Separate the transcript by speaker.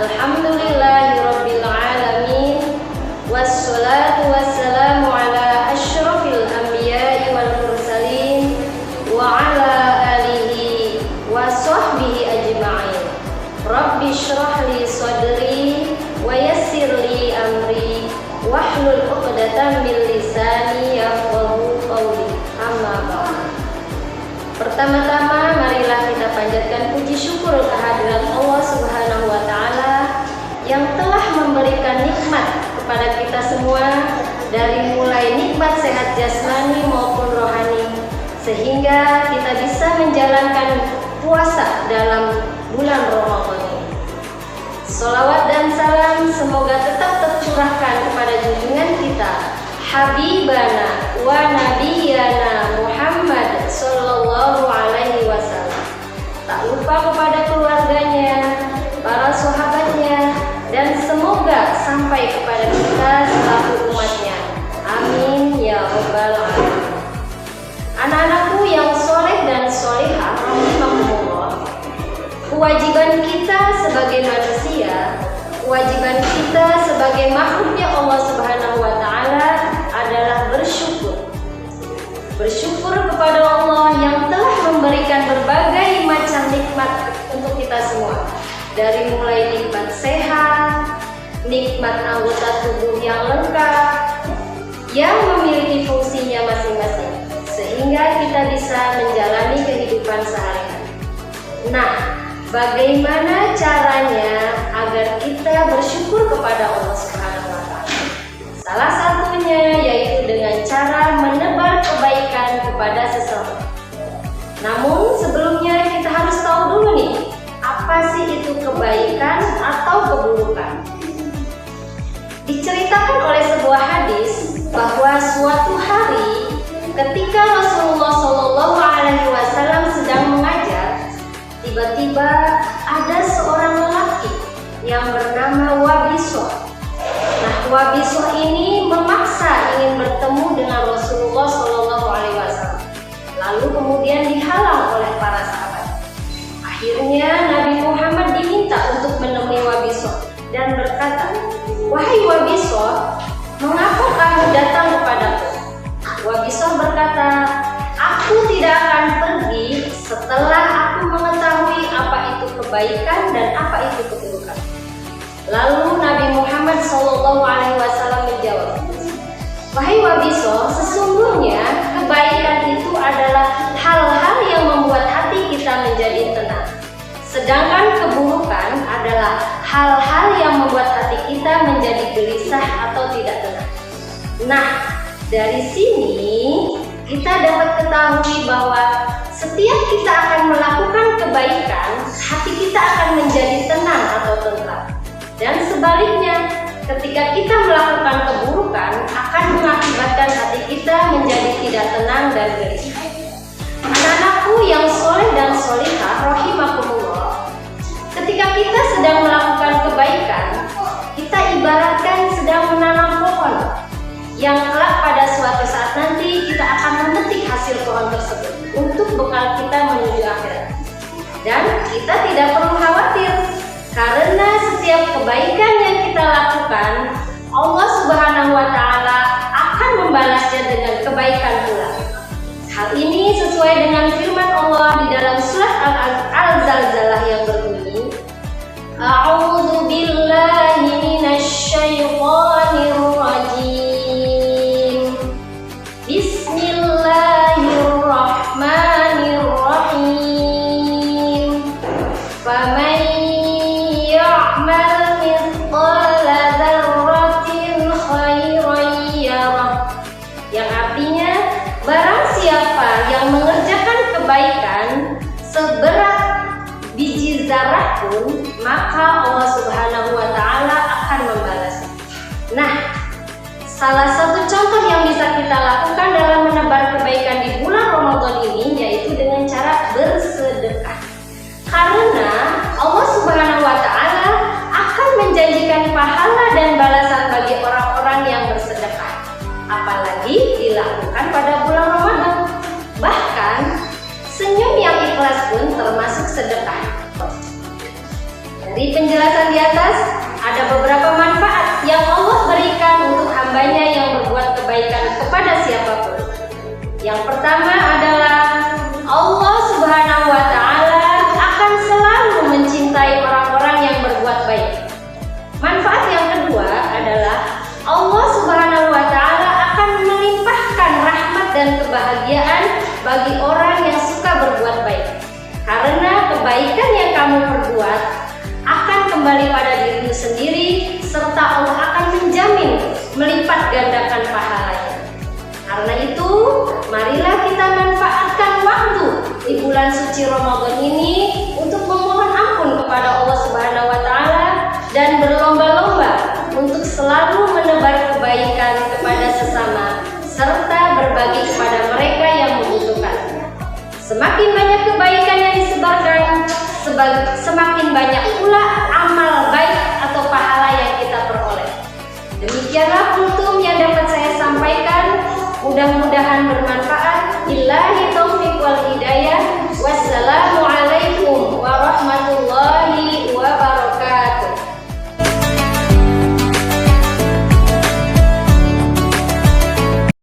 Speaker 1: Alhamdulillahirabbil alamin. Wassalatu wassalamu ala asyrafil anbiya'i wal mursalin wa ala alihi wa sahbihi ajma'in. Rabbi shrah li sadri wa yassir li amri wahlul 'uqdatam min lisani yafqahu qawli. Amma ba'd. Pertama-tama marilah kita panjatkan puji syukur kehadirat Allah Subhanahu wa taala yang telah memberikan nikmat kepada kita semua, dari mulai nikmat sehat jasmani maupun rohani, sehingga kita bisa menjalankan puasa dalam bulan Ramadan ini. Sholawat dan salam semoga tetap tercurahkan kepada junjungan kita, Habibana wa Nabiyana Muhammad Sallallahu Alaihi Wasallam. Tak lupa kepada keluarganya, para sahabatnya, dan semoga sampai kepada kita selaku umatnya. Amin ya rabbal alamin. Anak-anakku yang soleh dan solehah rahimahumullah, kewajiban kita sebagai manusia, kewajiban kita sebagai makhluknya Allah Subhanahu wa taala adalah bersyukur. Bersyukur kepada Allah yang telah memberikan berbagai macam nikmat untuk kita semua. Dari mulai nikmat sehat, nikmat anggota tubuh yang lengkap, yang memiliki fungsinya masing-masing, sehingga kita bisa menjalani kehidupan sehari-hari. Nah, bagaimana caranya agar kita bersyukur kepada Allah Subhanahu wa taala? Salah satunya yaitu dengan cara menebar kebaikan kepada seseorang. Namun sebelumnya kita harus tahu dulu nih, apa sih itu kebaikan atau keburukan? Diceritakan oleh sebuah hadis bahwa suatu hari ketika Rasulullah Shallallahu Alaihi Wasallam sedang mengajar, tiba-tiba ada seorang lelaki yang bernama Wabisah. Nah, Wabisah ini memaksa ingin bertemu dengan Rasulullah Shallallahu Alaihi Wasallam. Lalu kemudian dihalang oleh para sahabat. Akhirnya Nabi Muhammad diminta untuk menemui Wabisah dan berkata, "Wahai Wabisah, mengapa kamu datang kepadaku?" Wabisah berkata, "Aku tidak akan pergi setelah aku mengetahui apa itu kebaikan dan apa itu keburukan." Lalu Nabi Muhammad SAW menjawab, "Wahai Wabisah, sesungguhnya kebaikan itu adalah hal-hal yang membuat hati kita menjadi tenang. Sedangkan keburukan adalah hal-hal yang membuat hati kita menjadi gelisah atau tidak tenang." Nah, dari sini kita dapat ketahui bahwa setiap kita akan melakukan kebaikan, hati kita akan menjadi tenang atau tentram. Dan sebaliknya, ketika kita melakukan keburukan, akan mengakibatkan hati kita menjadi tidak tenang dan gelisah. Anak-anakku yang soleh dan solihah rahimakumullah, ketika kita sedang melakukan kebaikan, kita ibaratkan sedang menanam pohon yang kelak pada suatu saat nanti kita akan memetik hasil pohon tersebut untuk bekal kita menuju akhirat. Dan kita tidak perlu khawatir, karena setiap kebaikan yang kita lakukan, Allah Subhanahu wa taala akan membalasnya dengan kebaikan pula. Hal ini sesuai dengan firman Allah di dalam surat Al-Zalzalah yang berbunyi, A'udzu billahi minasyaitonir rajim. Bismillahirrahmanirrahim. Faman ya'mal mithqala dzarratin khairan yarah. Yang artinya, barang siapa yang mengerjakan kebaikan seberat biji zarah pun, maka Allah Subhanahu wa taala akan membalasnya. Nah, salah satu contoh yang bisa kita lakukan dalam menebar kebaikan di bulan Ramadan ini yaitu dengan cara bersedekah. Karena Allah Subhanahu wa taala akan menjanjikan pahala dan balasan bagi orang-orang yang bersedekah, apalagi dilakukan pada bulan Ramadan. Bahkan senyum yang ikhlas pun termasuk sedekah. Dari penjelasan di atas, hambanya yang berbuat kebaikan kepada siapapun. Yang pertama adalah Allah Subhanahu wa Ta'ala akan selalu mencintai orang-orang yang berbuat baik. Manfaat yang kedua adalah Allah Subhanahu wa Ta'ala akan melimpahkan rahmat dan kebahagiaan bagi orang yang suka berbuat baik. Karena kebaikan yang kamu perbuat akan kembali pada dirimu sendiri, serta Allah akan menjamin melipat gandakan pahalanya. Karena itu, marilah kita manfaatkan waktu di bulan suci Ramadan ini untuk memohon ampun kepada Allah Subhanahu wa Ta'ala dan berlomba-lomba untuk selalu menebar kebaikan kepada sesama serta berbagi kepada mereka yang membutuhkan. Semakin banyak kebaikan yang disebarkan, semakin banyak pula amal baik atau pahala yang kita peroleh. Demikianlah kultum yang dapat saya sampaikan. Mudah-mudahan bermanfaat. Billahi taufiq wal hidayah.